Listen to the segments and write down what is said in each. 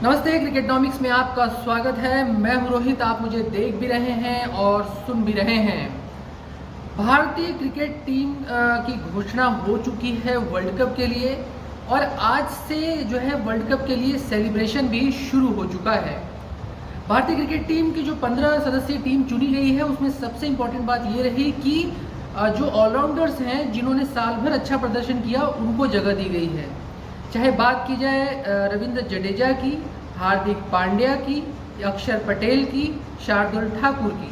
नमस्ते, क्रिकेटनॉमिक्स में आपका स्वागत है। मैं हूं रोहित। आप मुझे देख भी रहे हैं और सुन भी रहे हैं। भारतीय क्रिकेट टीम की घोषणा हो चुकी है वर्ल्ड कप के लिए, और आज से जो है वर्ल्ड कप के लिए सेलिब्रेशन भी शुरू हो चुका है। भारतीय क्रिकेट टीम की जो 15 सदस्यीय टीम चुनी गई है, उसमें सबसे इम्पोर्टेंट बात ये रही कि जो ऑलराउंडर्स हैं, जिन्होंने साल भर अच्छा प्रदर्शन किया, उनको जगह दी गई है। चाहे बात की जाए रविंद्र जडेजा की, हार्दिक पांड्या की, अक्षर पटेल की, शार्दुल ठाकुर की।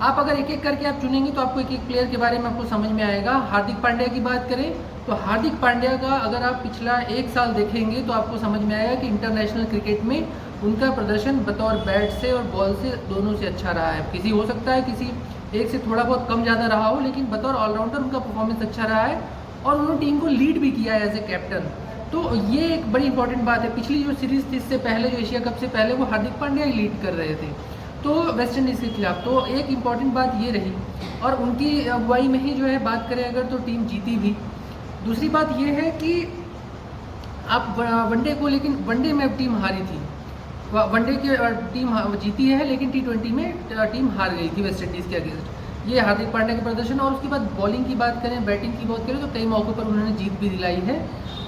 आप अगर एक एक करके आप चुनेंगे तो आपको एक एक प्लेयर के बारे में आपको समझ में आएगा। हार्दिक पांड्या की बात करें तो हार्दिक पांड्या का अगर आप पिछला एक साल देखेंगे तो आपको समझ में आएगा कि इंटरनेशनल क्रिकेट में उनका प्रदर्शन बतौर बैट से और बॉल से दोनों से अच्छा रहा है। किसी हो सकता है किसी एक से थोड़ा बहुत कम ज़्यादा रहा हो, लेकिन बतौर ऑलराउंडर उनका परफॉर्मेंस अच्छा रहा है और उन्होंने टीम को लीड भी किया है एज ए कैप्टन। तो ये एक बड़ी इंपॉर्टेंट बात है। पिछली जो सीरीज़ थी इससे पहले, जो एशिया कप से पहले, वो हार्दिक पांड्या ही लीड कर रहे थे तो वेस्ट इंडीज़ के खिलाफ। तो एक इम्पॉर्टेंट बात ये रही, और उनकी अगुवाई में ही जो है बात करें अगर तो टीम जीती भी। दूसरी बात ये है कि आप वनडे को, लेकिन वनडे में टीम हारी थी। वनडे की टीम जीती है, लेकिन T20 में टीम हार गई थी वेस्ट इंडीज़ के अगेंस्ट। ये हार्दिक पांड्या का प्रदर्शन। और उसके बाद बॉलिंग की बात करें, बैटिंग की बात करें तो कई मौक़ों पर उन्होंने जीत भी दिलाई है,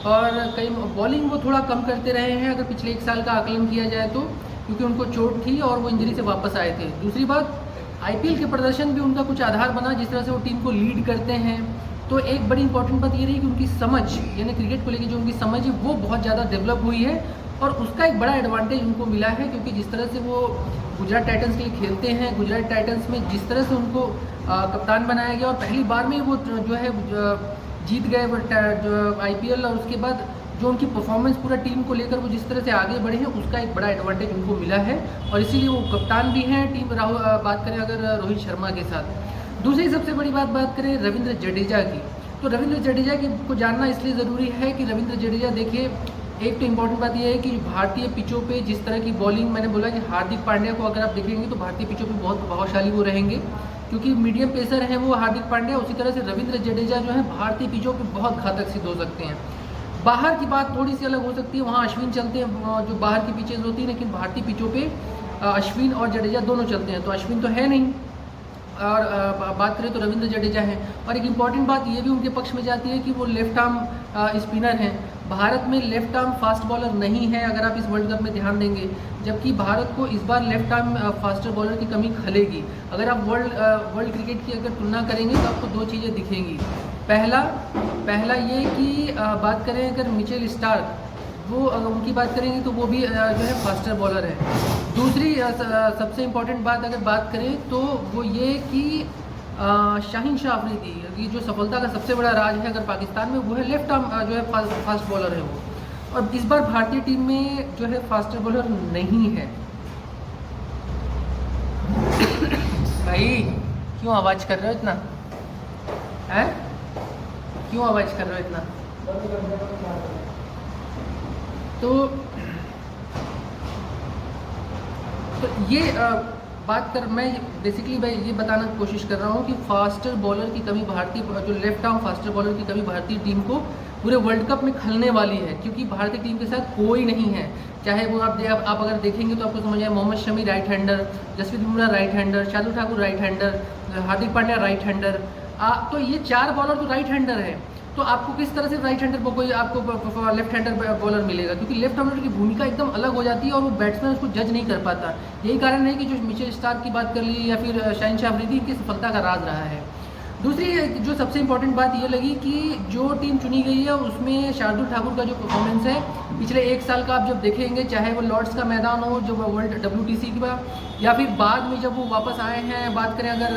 और कई बॉलिंग वो थोड़ा कम करते रहे हैं अगर पिछले एक साल का आकलन किया जाए तो, क्योंकि उनको चोट थी और वो इंजरी से वापस आए थे। दूसरी बात, IPL के प्रदर्शन भी उनका कुछ आधार बना, जिस तरह से वो टीम को लीड करते हैं। तो एक बड़ी इंपॉर्टेंट बात ये रही कि उनकी समझ, यानी क्रिकेट को लेकर जो उनकी समझ है वो बहुत ज़्यादा डेवलप हुई है, और उसका एक बड़ा एडवांटेज उनको मिला है। क्योंकि जिस तरह से वो गुजरात टाइटंस के लिए खेलते हैं, गुजरात टाइटंस में जिस तरह से उनको कप्तान बनाया गया और पहली बार में वो जो है जीत गए IPL, और उसके बाद जो उनकी परफॉर्मेंस पूरा टीम को लेकर वो जिस तरह से आगे बढ़े हैं, उसका एक बड़ा एडवांटेज उनको मिला है, और इसीलिए वो कप्तान भी हैं टीम। बात करें अगर रोहित शर्मा के साथ। दूसरी सबसे बड़ी बात करें रविंद्र जडेजा की, तो रविंद्र जडेजा की को जानना इसलिए ज़रूरी है कि रविंद्र जडेजा, देखिए, एक तो इम्पॉर्टेंट बात यह है कि भारतीय पिचों पे जिस तरह की बॉलिंग, मैंने बोला कि हार्दिक पांड्या को अगर आप देखेंगे तो भारतीय पिचों पे बहुत प्रभावशाली वो रहेंगे, क्योंकि मीडियम पेसर हैं वो हार्दिक पांड्या। उसी तरह से रविंद्र जडेजा जो है भारतीय पिचों पे बहुत घातक सिद्ध हो सकते हैं। बाहर की बात थोड़ी सी अलग हो सकती है, वहाँ अश्विन चलते हैं जो बाहर की पिचेज होती हैं, लेकिन भारतीय पिचों पे अश्विन और जडेजा दोनों चलते हैं। तो अश्विन तो है नहीं, और बात करें तो रविंद्र जडेजा है। और एक इम्पॉर्टेंट बात ये भी उनके पक्ष में जाती है कि वो लेफ्ट आर्म स्पिनर हैं। भारत में लेफ्ट आर्म फास्ट बॉलर नहीं है, अगर आप इस वर्ल्ड कप में ध्यान देंगे, जबकि भारत को इस बार लेफ्ट आर्म फास्टर बॉलर की कमी खलेगी। अगर आप वर्ल्ड क्रिकेट की अगर तुलना करेंगे तो आपको दो चीज़ें दिखेंगी। पहला ये कि बात करें अगर मिचेल स्टार्क, वो अगर उनकी बात करेंगे तो वो भी जो है फास्टर बॉलर है। दूसरी सबसे इम्पॉर्टेंट बात अगर बात करें तो वो ये कि शाहीन शाह अफरीदी, ये जो सफलता का सबसे बड़ा राज है अगर पाकिस्तान में, वो है लेफ्ट आर्म जो है फास्ट बॉलर है वो। और इस बार भारतीय टीम में जो है फास्टर बॉलर नहीं है। भाई क्यों आवाज़ कर रहे हो इतना, है क्यों आवाज़ कर रहे हो इतना? तो ये बात कर, मैं बेसिकली भाई ये बताना कोशिश कर रहा हूँ कि फास्टर बॉलर की कमी भारतीय, जो लेफ्ट आर्म फास्टर बॉलर की कमी भारतीय टीम को पूरे वर्ल्ड कप में खलने वाली है, क्योंकि भारतीय टीम के साथ कोई नहीं है। चाहे वो आप अगर देखेंगे तो आपको समझ आए, Mohammed Shami right hander, Jasprit Bumrah right hander, Shardul Thakur right hander, Hardik Pandya right hander. तो ये 4 बॉलर तो राइट हैंडर है। तो आपको किस तरह से राइट हैंडर कोई आपको लेफ्ट हैंडर बॉलर मिलेगा, क्योंकि लेफ्ट हैंडर की भूमिका एकदम अलग हो जाती है और वो बैट्समैन उसको जज नहीं कर पाता। यही कारण है कि जो मिचेल स्टार्क की बात कर ली या फिर शाहीन शाह अफरीदी, इनकी सफलता का राज रहा है। दूसरी जो सबसे इंपॉर्टेंट बात ये लगी कि जो टीम चुनी गई है उसमें शार्दुल ठाकुर का जो परफॉर्मेंस है पिछले एक साल का, आप जब देखेंगे, चाहे वो लॉर्ड्स का मैदान हो जो वर्ल्ड WTC की बात, या फिर बाद में जब वो वापस आए हैं, बात करें अगर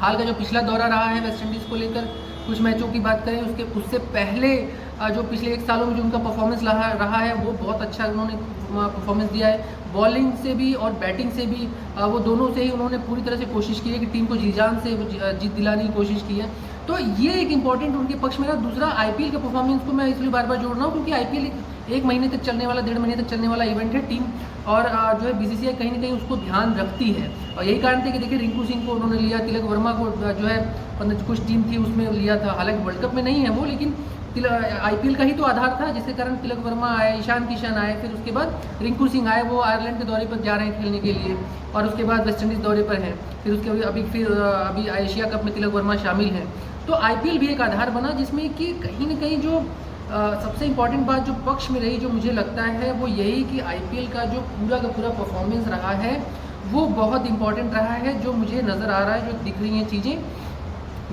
हाल का जो पिछला दौरा रहा है वेस्ट इंडीज़ को लेकर, कुछ मैचों की बात करें, उससे पहले जो पिछले एक सालों में जो उनका परफॉर्मेंस रहा है वो बहुत अच्छा उन्होंने परफॉर्मेंस दिया है। बॉलिंग से भी और बैटिंग से भी वो दोनों से ही उन्होंने पूरी तरह से कोशिश की है कि टीम को जी-जान से जीत दिलाने की कोशिश की है। तो ये एक इम्पॉर्टेंट उनके पक्ष में रहा। दूसरा, IPL के परफॉर्मेंस को मैं इसलिए बार बार जोड़ रहा हूँ क्योंकि IPL एक महीने तक चलने वाला, 1.5 महीने तक चलने वाला इवेंट है। टीम और जो है BCCI कहीं ना कहीं उसको ध्यान रखती है, और यही कारण था कि देखिए रिंकू सिंह को उन्होंने लिया, तिलक वर्मा को जो है कुछ टीम थी उसमें लिया था, हालांकि वर्ल्ड कप में नहीं है वो, लेकिन आईपीएल का ही तो आधार था, जिसके कारण तिलक वर्मा आए, ईशान किशन आए, फिर उसके बाद रिंकू सिंह आए, वो आयरलैंड के दौरे पर जा रहे हैं खेलने के लिए, और उसके बाद वेस्ट इंडीज़ दौरे पर हैं, फिर उसके अभी एशिया कप में तिलक वर्मा शामिल हैं। तो आईपीएल भी एक आधार बना जिसमें कि कहीं ना कहीं जो सबसे इम्पॉर्टेंट बात जो पक्ष में रही, जो मुझे लगता है वो यही कि आईपीएल का जो पूरा का पूरा परफॉर्मेंस रहा है वो बहुत इंपॉर्टेंट रहा है, जो मुझे नज़र आ रहा है, जो दिख रही हैं चीज़ें।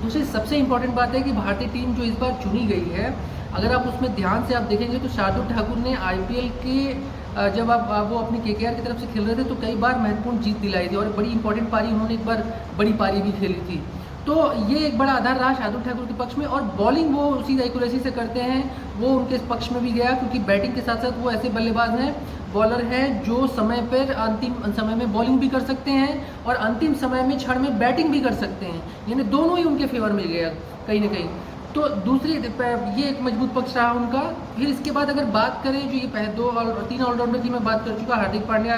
दूसरी सबसे इम्पॉर्टेंट बात है कि भारतीय टीम जो इस बार चुनी गई है, अगर आप उसमें ध्यान से आप देखेंगे तो शार्दुल ठाकुर ने आईपीएल के जब आप वो अपनी केकेआर की तरफ से खेल रहे थे तो कई बार महत्वपूर्ण जीत दिलाई थी, और बड़ी इंपॉर्टेंट पारी उन्होंने एक बार बड़ी पारी भी खेली थी। तो ये एक बड़ा आधार रहा शार्दुल ठाकुर के पक्ष में, और बॉलिंग वो उसी एक्यूरेसी से करते हैं, वो उनके पक्ष में भी गया, क्योंकि बैटिंग के साथ साथ वो ऐसे बल्लेबाज हैं, बॉलर हैं जो समय पर अंतिम समय में बॉलिंग भी कर सकते हैं और अंतिम समय में क्षण में बैटिंग भी कर सकते हैं, यानी दोनों ही उनके फेवर में गया कहीं ना कहीं। तो दूसरी ये एक मजबूत पक्ष रहा उनका। फिर इसके बाद अगर बात करें जो ये तीन ऑलराउंडर की मैं बात कर चुका, हार्दिक पांड्या,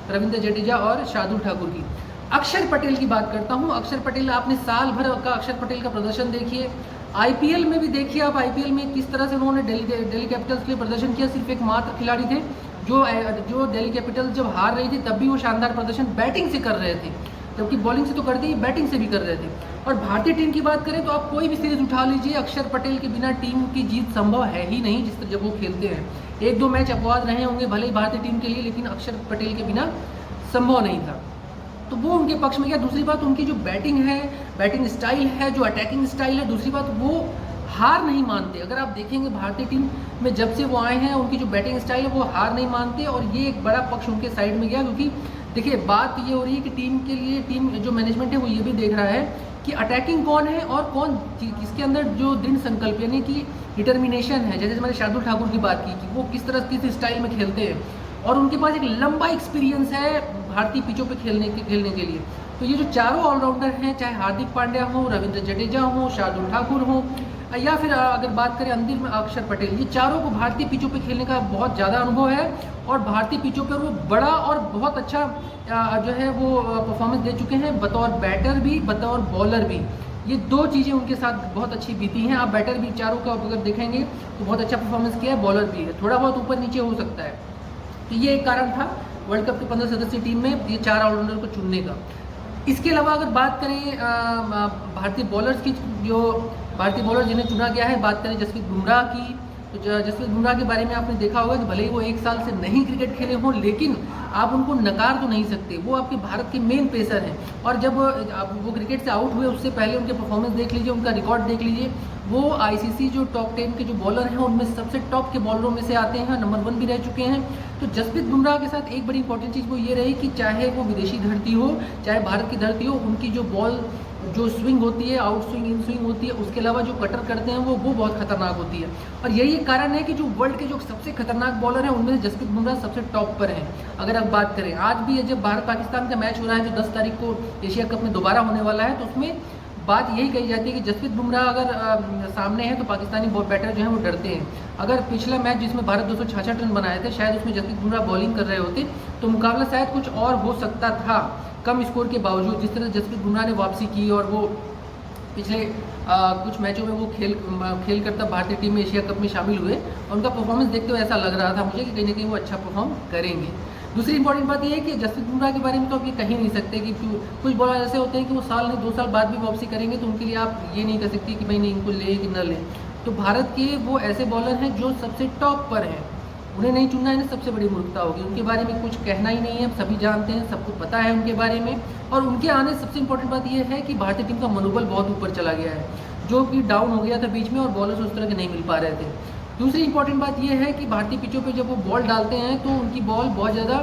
रविंद्र जडेजा और शार्दुल ठाकुर की। अक्षर पटेल की बात करता हूँ। अक्षर पटेल, आपने साल भर का अक्षर पटेल का प्रदर्शन देखिए, आईपीएल में भी देखिए आप, आईपीएल में किस तरह से उन्होंने दिल्ली कैपिटल्स के लिए प्रदर्शन किया। सिर्फ एक मात्र खिलाड़ी थे जो दिल्ली कैपिटल्स जब हार रही थी तब भी वो शानदार प्रदर्शन बैटिंग से कर रहे थे, जबकि बॉलिंग से तो करते ही बैटिंग से भी कर रहे थे। और भारतीय टीम की बात करें तो आप कोई भी सीरीज उठा लीजिए, अक्षर पटेल के बिना टीम की जीत संभव है ही नहीं। जिस तरह जब वो खेलते हैं, एक दो मैच अपवाद रहे होंगे भले ही भारतीय टीम के लिए, लेकिन अक्षर पटेल के बिना संभव नहीं था। तो वो उनके पक्ष में गया। दूसरी बात, उनकी जो बैटिंग है, बैटिंग स्टाइल है, जो अटैकिंग स्टाइल है, दूसरी बात वो हार नहीं मानते। अगर आप देखेंगे भारतीय टीम में जब से वो आए हैं, उनकी जो बैटिंग स्टाइल है वो हार नहीं मानते, और ये एक बड़ा पक्ष उनके साइड में गया। क्योंकि देखिए बात ये हो रही है कि टीम के लिए, टीम जो मैनेजमेंट है वो ये भी देख रहा है कि अटैकिंग कौन है और कौन किसके अंदर जो दृढ़ संकल्प यानी कि डिटर्मिनेशन है। जैसे मैंने शार्दुल ठाकुर की बात की कि वो किस तरह किस स्टाइल में खेलते हैं, और उनके पास एक लंबा एक्सपीरियंस है भारतीय पिचों पे खेलने के लिए। तो ये जो चारों ऑलराउंडर हैं, चाहे हार्दिक पांड्या हो, रविंद्र जडेजा हो, शार्दुल ठाकुर हो, या फिर अगर बात करें अंतिम में अक्षर पटेल, ये चारों को भारतीय पिचों पे खेलने का बहुत ज़्यादा अनुभव है, और भारतीय पिचों पर वो बड़ा और बहुत अच्छा जो है वो परफॉर्मेंस दे चुके हैं, बतौर बैटर भी, बतौर बॉलर भी। ये दो चीज़ें उनके साथ बहुत अच्छी बीती हैं। आप बैटर भी चारों का अगर देखेंगे तो बहुत अच्छा परफॉर्मेंस किया है, बॉलर भी है, थोड़ा बहुत ऊपर नीचे हो सकता है। तो ये एक कारण था वर्ल्ड कप की 15 सदस्यीय टीम में ये चार ऑलराउंडर को चुनने का। इसके अलावा अगर बात करें भारतीय बॉलर्स की, जो भारतीय बॉलर जिन्हें चुना गया है, बात करें जसप्रीत बुमराह की, तो जसप्रीत बुमराह के बारे में आपने देखा होगा कि भले ही वो 1 साल से नहीं क्रिकेट खेले हों, लेकिन आप उनको नकार तो नहीं सकते, वो आपके भारत के मेन पेसर हैं। और जब वो क्रिकेट से आउट हुए उससे पहले उनके परफॉर्मेंस देख लीजिए, उनका रिकॉर्ड देख लीजिए, वो आईसीसी जो टॉप 10 के जो बॉलर हैं उनमें सबसे टॉप के बॉलरों में से आते हैं, नंबर 1 भी रह चुके हैं। तो जसप्रीत बुमराह के साथ एक बड़ी इंपॉर्टेंट चीज़ वो ये रही कि चाहे वो विदेशी धरती हो, चाहे भारत की धरती हो, उनकी जो बॉल जो स्विंग होती है, आउट स्विंग, इन स्विंग होती है, उसके अलावा जो कटर करते हैं वो बहुत खतरनाक होती है। और यही एक कारण है कि जो वर्ल्ड के जो सबसे खतरनाक बॉलर हैं उनमें से जसप्रीत बुमराह सबसे टॉप पर हैं। अगर आप बात करें, आज भी ये जब भारत पाकिस्तान का मैच हो रहा है जो 10 तारीख को एशिया कप में दोबारा होने वाला है, तो उसमें बात यही कही जाती है कि जसप्रीत बुमराह अगर सामने है तो पाकिस्तानी बैटर जो है वो डरते हैं। अगर पिछला मैच जिसमें भारत 266 रन बनाए थे, शायद उसमें जसप्रीत बुमराह बॉलिंग कर रहे होते तो मुकाबला शायद कुछ और हो सकता था, कम स्कोर के बावजूद। जिस तरह जसप्रीत बुमराह ने वापसी की और वो पिछले कुछ मैचों में वो खेल करता भारतीय टीम में एशिया कप में शामिल हुए, और उनका परफॉर्मेंस देखते हुए ऐसा लग रहा था मुझे कि कहीं ना कहीं वो अच्छा परफॉर्म करेंगे। दूसरी इंपॉर्टेंट बात ये है कि जसप्रीत बुमराह के बारे में तो आप ये कह ही नहीं सकते कि कुछ बॉलर ऐसे होते हैं कि वो साल नहीं 2 साल बाद भी वापसी करेंगे, तो उनके लिए आप ये नहीं कह सकते कि भाई नहीं इनको ले कि न ले। तो भारत के वो ऐसे बॉलर हैं जो सबसे टॉप पर हैं, उन्हें नहीं चुनना है सबसे बड़ी मूर्खता होगी। उनके बारे में कुछ कहना ही नहीं है, सभी जानते हैं, सबको पता है उनके बारे में। और उनके आने सबसे इंपॉर्टेंट बात यह है कि भारतीय टीम का मनोबल बहुत ऊपर चला गया है, जो कि डाउन हो गया था बीच में, और बॉलर्स उस तरह के नहीं मिल पा रहे थे। दूसरी इंपॉर्टेंट बात यह है कि भारतीय पिचों पे जब वो बॉल डालते हैं तो उनकी बॉल बहुत ज़्यादा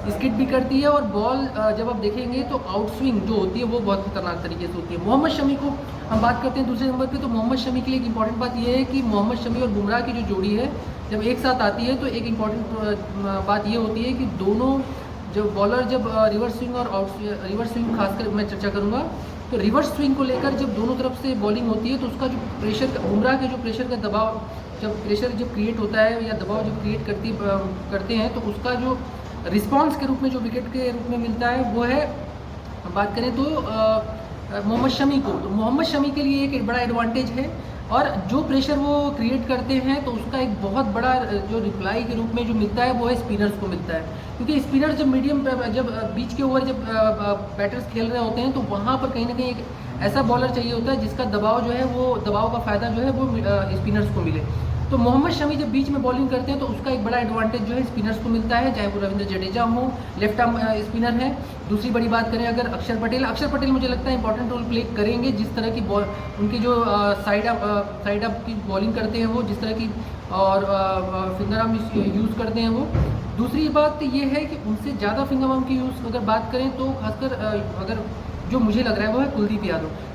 स्किड भी करती है, और बॉल जब आप देखेंगे तो आउट स्विंग जो होती है वो बहुत खतरनाक तरीके से होती है। मोहम्मद शमी को हम बात करते हैं दूसरे नंबर पे, तो मोहम्मद शमी के लिए एक इंपॉर्टेंट बात यह है कि मोहम्मद शमी और बुमराह की जो जोड़ी है जब एक साथ आती है तो एक इंपॉर्टेंट बात ये होती है कि दोनों जो बॉलर जब रिवर्स स्विंग और रिवर्स स्विंग खासकर मैं चर्चा करूँगा, तो रिवर्स स्विंग को लेकर जब दोनों तरफ से बॉलिंग होती है तो उसका जो प्रेशर, बुमराह के जो प्रेशर का दबाव, जब प्रेशर जब क्रिएट होता है या दबाव जब क्रिएट करते हैं तो उसका जो रिस्पांस के रूप में जो विकेट के रूप में मिलता है वो है, बात करें तो मोहम्मद शमी को। तो मोहम्मद शमी के लिए एक बड़ा एडवांटेज है और जो प्रेशर वो क्रिएट करते हैं तो उसका एक बहुत बड़ा जो रिप्लाई के रूप में जो मिलता है वो है स्पिनर्स को मिलता है, क्योंकि स्पिनर जब मीडियम जब बीच के ओवर जब बैटर्स खेल रहे होते हैं तो वहाँ पर कहीं ना कहीं एक ऐसा बॉलर चाहिए होता है जिसका दबाव जो है वो दबाव का फ़ायदा जो है वो स्पिनर्स को मिले। तो मोहम्मद शमी जब बीच में बॉलिंग करते हैं तो उसका एक बड़ा एडवांटेज जो है स्पिनर्स को मिलता है, चाहे वो रविंद्र जडेजा हो, लेफ्ट आर्म स्पिनर है। दूसरी बड़ी बात करें अगर अक्षर पटेल मुझे लगता है इंपॉर्टेंट रोल प्ले करेंगे, जिस तरह की बॉल उनकी जो साइड अप की बॉलिंग करते हैं वो जिस तरह की और फिंगर आर्म यूज़ करते हैं वो। दूसरी बात ये है कि उनसे ज़्यादा फिंगर आर्म की यूज़ अगर बात करें तो खासकर अगर जो मुझे लग रहा है वो है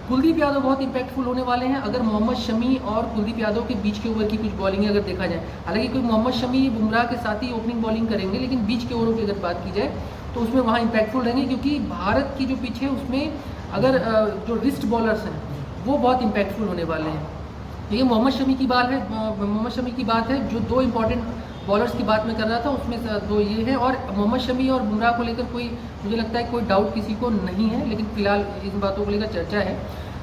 कुलदीप यादव बहुत इंपैक्टफुल होने वाले हैं अगर मोहम्मद शमी और कुलदीप यादव के बीच के ओवर की कुछ बॉलिंग अगर देखा जाए। हालांकि कोई मोहम्मद शमी बुमराह के साथ ही ओपनिंग बॉलिंग करेंगे, लेकिन बीच के ओवरों की अगर बात की जाए तो उसमें वहाँ इंपैक्टफुल रहेंगे, क्योंकि भारत की जो पिच है उसमें अगर जो रिस्ट बॉलर्स हैं वो बहुत इंपैक्टफुल होने वाले हैं। तो ये मोहम्मद शमी की बात है जो दो इंपॉर्टेंट बॉलर्स की बात मैं कर रहा था उसमें दो ये हैं, और मोहम्मद शमी और बुमराह को लेकर कोई मुझे लगता है कोई डाउट किसी को नहीं है, लेकिन फिलहाल इन बातों को लेकर चर्चा है।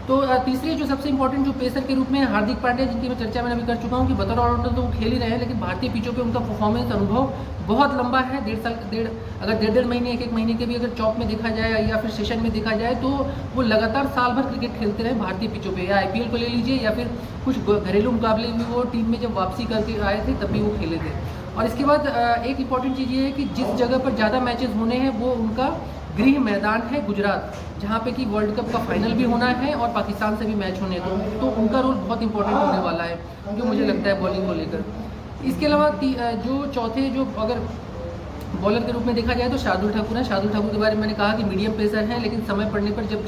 तो तीसरे जो सबसे इंपॉर्टेंट जो पेसर के रूप में हार्दिक पांड्या, जिनकी मैं चर्चा मैंने अभी कर चुका हूँ कि बतौर ऑलराउंडर तो वो खेल ही रहे हैं, लेकिन भारतीय पिचों पे उनका परफॉर्मेंस अनुभव बहुत लंबा है। डेढ़ महीने एक महीने के भी अगर चौक में देखा जाए या फिर सेशन में देखा जाए तो वो लगातार साल भर क्रिकेट खेलते रहे भारतीय पिचों पे, या IPL को ले लीजिए या फिर कुछ घरेलू मुकाबले में वो टीम में जब वापसी करके आए थे तब भी वो खेले थे। और इसके बाद एक इम्पॉर्टेंट चीज़ ये है कि जिस जगह पर ज़्यादा मैचेस होने हैं वो उनका गृह मैदान है गुजरात, जहाँ पे कि वर्ल्ड कप का फाइनल भी होना है और पाकिस्तान से भी मैच होने तो उनका रोल बहुत इंपॉर्टेंट होने वाला है जो मुझे लगता है बॉलिंग को लेकर। इसके अलावा जो चौथे जो अगर बॉलर के रूप में देखा जाए तो शार्दुल ठाकुर है। शार्दुल ठाकुर के बारे में मैंने कहा कि मीडियम पेसर हैं, लेकिन समय पड़ने पर जब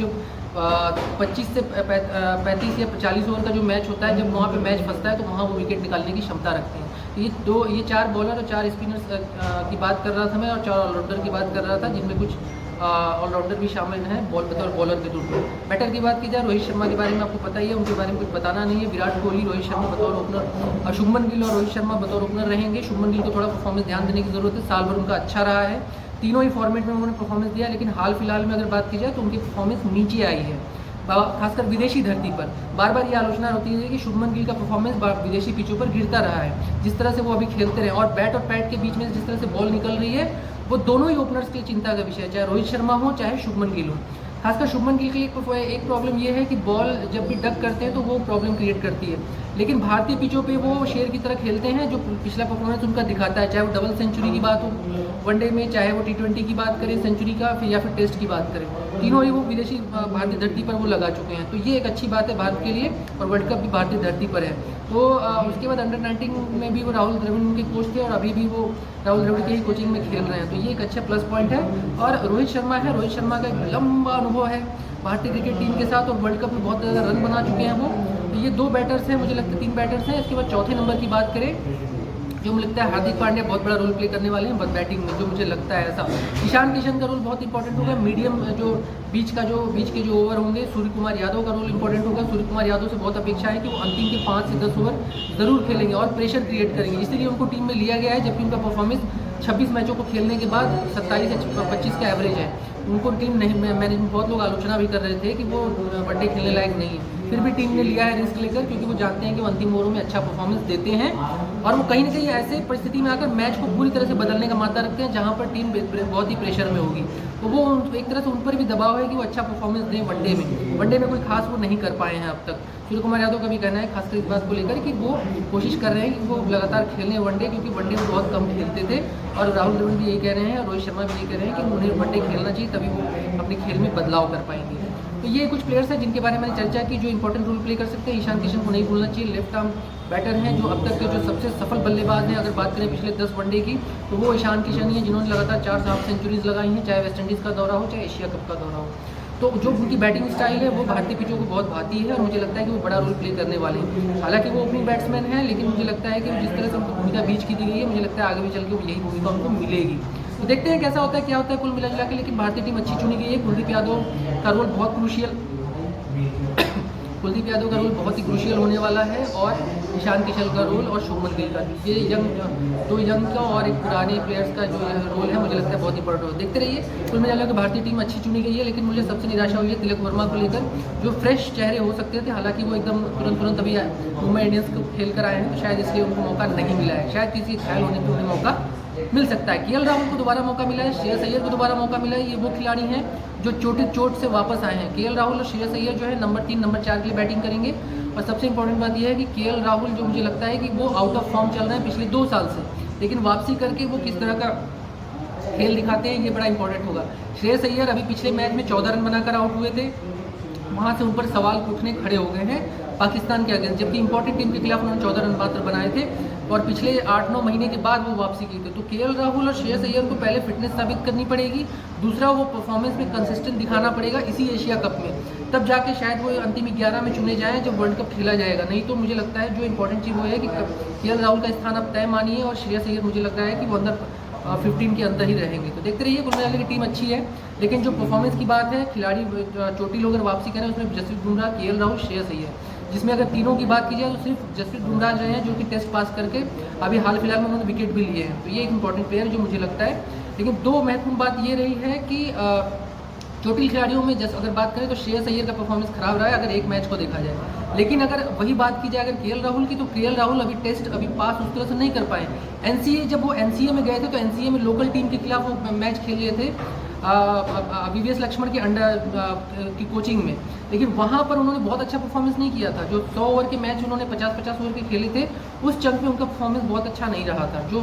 25 से 35 या 40 ओवर का जो मैच होता है, जब वहाँ पे मैच फंसता है तो वहाँ वो विकेट निकालने की क्षमता रखते हैं। तो ये 4 बॉलर और 4 स्पिनर्स की बात कर रहा था मैं, और 4 ऑलराउंडर की बात कर रहा था, जिनमें कुछ ऑलराउंडर भी शामिल हैं बतौर बॉलर के रूप में। बैटर की बात की जाए, रोहित शर्मा के बारे में आपको पता ही है, उनके बारे में कुछ बताना नहीं है। विराट कोहली, रोहित शर्मा बतौर ओपनर, शुभमन गिल और रोहित शर्मा बतौर ओपनर रहेंगे। शुभमन गिल को थोड़ा परफॉर्मेंस ध्यान देने की जरूरत है, साल भर उनका अच्छा रहा है, तीनों ही फॉर्मेट में उन्होंने परफॉर्मेंस दिया, लेकिन हाल फिलहाल में अगर बात की जाए तो उनकी परफॉर्मेंस नीचे आई है, खासकर विदेशी धरती पर। बार बार ये आलोचना होती है कि शुभमन गिल का परफॉर्मेंस विदेशी पिचों पर गिरता रहा है, जिस तरह से वो अभी खेलते रहे, और बैट और पैड के बीच में जिस तरह से बॉल निकल रही है वो दोनों ही ओपनर्स के लिए चिंता का विषय है, चाहे रोहित शर्मा हो चाहे शुभमन गिल हो। खासकर शुभमन गिल के लिए एक प्रॉब्लम ये है कि बॉल जब भी डक करते हैं तो वो प्रॉब्लम क्रिएट करती है, लेकिन भारतीय पिचों पे वो शेर की तरह खेलते हैं, जो पिछला परफॉर्मेंस उनका दिखाता है, चाहे वो डबल सेंचुरी की बात हो वनडे में, चाहे वो T20 की बात करें सेंचुरी का, फिर या फिर टेस्ट की बात करें, तीनों ही वो विदेशी भारतीय धरती पर वो लगा चुके हैं। तो ये एक अच्छी बात है भारत के लिए, और वर्ल्ड कप भी भारतीय धरती पर है। तो उसके बाद अंडर 19 में भी वो राहुल द्रविड़ उनके कोच थे, और अभी भी वो राहुल द्रविड़ की ही कोचिंग में खेल रहे हैं, तो ये एक अच्छा प्लस पॉइंट है। और रोहित शर्मा का एक लंबा अनुभव है भारतीय क्रिकेट टीम के साथ, और वर्ल्ड कप में बहुत ज़्यादा रन बना चुके हैं वो। तो ये 2 बैटर्स हैं, मुझे लगता है 3 बैटर्स हैं। इसके बाद चौथे नंबर की बात करें, जो मुझे लगता है हार्दिक पांड्या बहुत बड़ा रोल प्ले करने वाले हैं बैटिंग में, जो मुझे लगता है ऐसा। ईशान किशन का रोल बहुत इंपॉर्टेंट होगा, मीडियम जो बीच के जो ओवर होंगे, सूर्य कुमार यादव का रोल इंपॉर्टेंट होगा। सूर्य कुमार यादव से बहुत अपेक्षा है कि वो अंतिम के 5 से 10 ओवर जरूर खेलेंगे और प्रेशर क्रिएट करेंगे, इसलिए उनको टीम में लिया गया है, जबकि उनका परफॉर्मेंस 26 मैचों को खेलने के बाद 27 से 25 का एवरेज है। उनको टीम नहीं, मैनेजमेंट बहुत लोग आलोचना भी कर रहे थे कि वो वनडे खेलने लायक नहीं है, फिर भी टीम ने लिया है रिस्क लेकर, क्योंकि वो जानते हैं कि वो अंतिम ओवरों में अच्छा परफॉर्मेंस देते हैं, और वो कहीं ना कहीं ऐसे परिस्थिति में आकर मैच को पूरी तरह से बदलने का मादा रखते हैं जहाँ पर टीम बहुत ही प्रेशर में होगी। तो वो एक तरह से उन पर भी दबाव है कि वो अच्छा परफॉर्मेंस दें वनडे में कोई खास वो नहीं कर पाए हैं अब तक। सूर्य कुमार यादव का भी कहना है खासकर इस बात को लेकर कि वो कोशिश कर रहे हैं कि वो लगातार खेलें वनडे, क्योंकि वनडे में बहुत कम खेलते थे, और राहुल द्रविड़ भी यही कह रहे हैं और रोहित शर्मा भी यही कह रहे हैं कि उन्हें वनडे खेलना चाहिए, तभी वो अपने खेल में बदलाव कर पाएंगे। तो ये कुछ प्लेयर्स हैं जिनके बारे में मैंने चर्चा की, जो इंपॉर्टेंट रोल प्ले कर सकते हैं। ईशान किशन को नहीं भूलना चाहिए, लेफ्ट आर्म बैटर हैं, जो अब तक के जो सबसे सफल बल्लेबाज हैं। अगर बात करें पिछले 10 वनडे की, तो वो ईशान किशन ही हैं, जिन्होंने लगातार 4 हाफ सेंचुरीज लगाई हैं, चाहे वेस्ट इंडीज़ का दौरा हो चाहे एशिया कप का दौरा हो। तो जो उनकी बैटिंग स्टाइल है वो भारतीय पिचों को बहुत भाती है, और मुझे लगता है कि वो बड़ा रोल प्ले करने वाले हैं। हालांकि वो ओपनिंग बैट्समैन हैं, लेकिन मुझे लगता है कि जिस तरह से उनको भूमिका बीच की दी गई है, मुझे लगता है आगे भी चल के यही भूमिका उनको मिलेगी। तो देखते हैं कैसा होता है, क्या होता है कुल मिला के। लेकिन भारतीय टीम अच्छी चुनी गई है, कुलदीप यादव का रोल बहुत क्रूशियल कुलदीप यादव का रोल बहुत ही क्रूशियल होने वाला है और ईशान किशन का रोल और शुभमन गिल का, ये दो यंग का और एक पुराने प्लेयर्स का जो रोल है मुझे लगता है बहुत इंपॉर्टेंट हो। देखते रहिए। कुल मिला के भारतीय टीम अच्छी चुनी गई है, लेकिन मुझे सबसे निराशा हुई है तिलक वर्मा को लेकर, जो फ्रेश चेहरे हो सकते थे, हालांकि वो एकदम तुरंत अभी मुंबई इंडियंस को खेल कर आए हैं, तो शायद इसलिए उनको मौका नहीं मिला है। शायद किसी घायल होने पर उन्हें मौका मिल सकता है। केएल राहुल को दोबारा मौका मिला है, श्रेयस अय्यर को दोबारा मौका मिला है। ये वो खिलाड़ी हैं जो चोट से वापस आए हैं। केएल राहुल और श्रेयस अय्यर जो है नंबर 3 नंबर 4 के लिए बैटिंग करेंगे। और सबसे इंपॉर्टेंट बात यह है कि केएल राहुल जो मुझे लगता है कि वो आउट ऑफ फॉर्म चल रहे हैं पिछले 2 साल से, लेकिन वापसी करके वो किस तरह का खेल दिखाते हैं ये बड़ा इंपॉर्टेंट होगा। श्रेयस अय्यर अभी पिछले मैच में 14 रन बनाकर आउट हुए थे, वहाँ से ऊपर सवाल उठने खड़े हो गए हैं पाकिस्तान के अगेंस्ट, जबकि इंपॉर्टेंट टीम के खिलाफ उन्होंने 14 रन मात्र बनाए थे और पिछले 8-9 महीने के बाद वो वापसी की थी। तो केएल राहुल और श्रेयस अय्यर को पहले फिटनेस साबित करनी पड़ेगी, दूसरा वो परफॉर्मेंस में कंसिस्टेंट दिखाना पड़ेगा इसी एशिया कप में, तब जाके शायद वो अंतिम 11 में चुने जाएँ जब वर्ल्ड कप खेला जाएगा। नहीं तो मुझे लगता है जो इंपॉर्टेंट चीज़ वो है कि केएल राहुल का स्थान अब तय मानिए और श्रेयस अय्यर मुझे लग रहा है कि वो अंदर 15 के अंदर ही रहेंगे। तो देखते रहिए। कुल मिलाकर की टीम अच्छी है, लेकिन जो परफॉर्मेंस की बात है, खिलाड़ी चोटिल अगर वापसी करें उसमें जसप्रीत बुमराह, केएल राहुल, श्रेयस अय्यर, जिसमें अगर तीनों की बात की जाए तो सिर्फ जसप्रीत बुमराह रहे हैं जो कि टेस्ट पास करके अभी हाल फिलहाल में उन्होंने विकेट भी लिए हैं, तो ये एक इंपॉर्टेंट प्लेयर जो मुझे लगता है। लेकिन दो महत्वपूर्ण बात ये रही है कि चोटिल खिलाड़ियों में अगर बात करें तो श्रेयस अय्यर का परफॉर्मेंस खराब रहा है अगर एक मैच को देखा जाए, लेकिन अगर वही बात की जाए अगर केएल राहुल की, तो केएल राहुल अभी टेस्ट पास उस तरह से नहीं कर पाए। एनसीए जब वो एनसीए में गए थे तो एनसीए में लोकल टीम के खिलाफ वो मैच खेल रहे थे वीवीएस लक्ष्मण के अंडर की कोचिंग में, लेकिन वहाँ पर उन्होंने बहुत अच्छा परफॉर्मेंस नहीं किया था। जो 100 ओवर के मैच उन्होंने 50-50 ओवर के खेले थे, उस चंक में उनका परफॉर्मेंस बहुत अच्छा नहीं रहा था, जो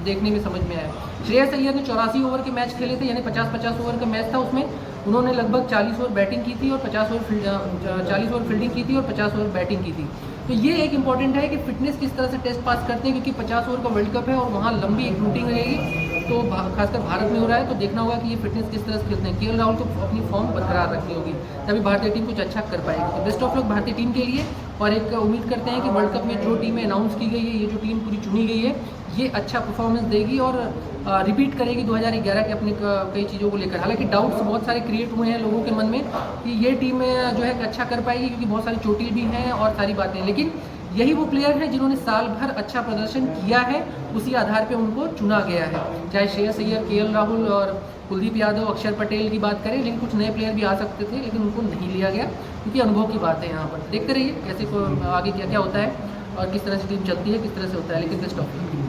देखने में समझ में आया। श्रेयस अय्यर ने 84 ओवर के मैच खेले थे, यानी 50-50 ओवर का मैच था, उसमें उन्होंने लगभग 40 ओवर बैटिंग की थी और 40 ओवर फील्डिंग की थी और 50 ओवर बैटिंग की थी। तो ये एक इंपॉर्टेंट है कि फिटनेस किस तरह से टेस्ट पास करते हैं, क्योंकि 50 ओवर का वर्ल्ड कप है और वहाँ लंबी एक रूटिंग रहेगी, तो खासकर भारत में हो रहा है, तो देखना होगा कि ये फिटनेस किस तरह से खेलते हैं। केएल राहुल को अपनी फॉर्म बरकरार रखनी होगी, तभी भारतीय टीम कुछ अच्छा कर पाएगी। तो बेस्ट ऑफ लक भारतीय टीम के लिए, और एक उम्मीद करते हैं कि वर्ल्ड कप में जो टीमें अनाउंस की गई है, ये जो टीम पूरी चुनी गई है, ये अच्छा परफॉर्मेंस देगी और रिपीट करेगी 2011 के अपने कई चीज़ों को लेकर। हालांकि डाउट्स बहुत सारे क्रिएट हुए हैं लोगों के मन में कि ये टीम जो है अच्छा कर पाएगी, क्योंकि बहुत सारी चोटिल भी हैं और सारी बातें, लेकिन यही वो प्लेयर हैं जिन्होंने साल भर अच्छा प्रदर्शन किया है, उसी आधार पे उनको चुना गया है। चाहे श्रेयस अय्यर, केएल राहुल और कुलदीप यादव, अक्षर पटेल की बात करें, लेकिन कुछ नए प्लेयर भी आ सकते थे, लेकिन उनको नहीं लिया गया क्योंकि अनुभव की बात है यहाँ पर। देखते रहिए कैसे आगे क्या क्या होता है और किस तरह से टीम चलती है, किस तरह से होता है, लेकिन बेस्ट ऑफ लक।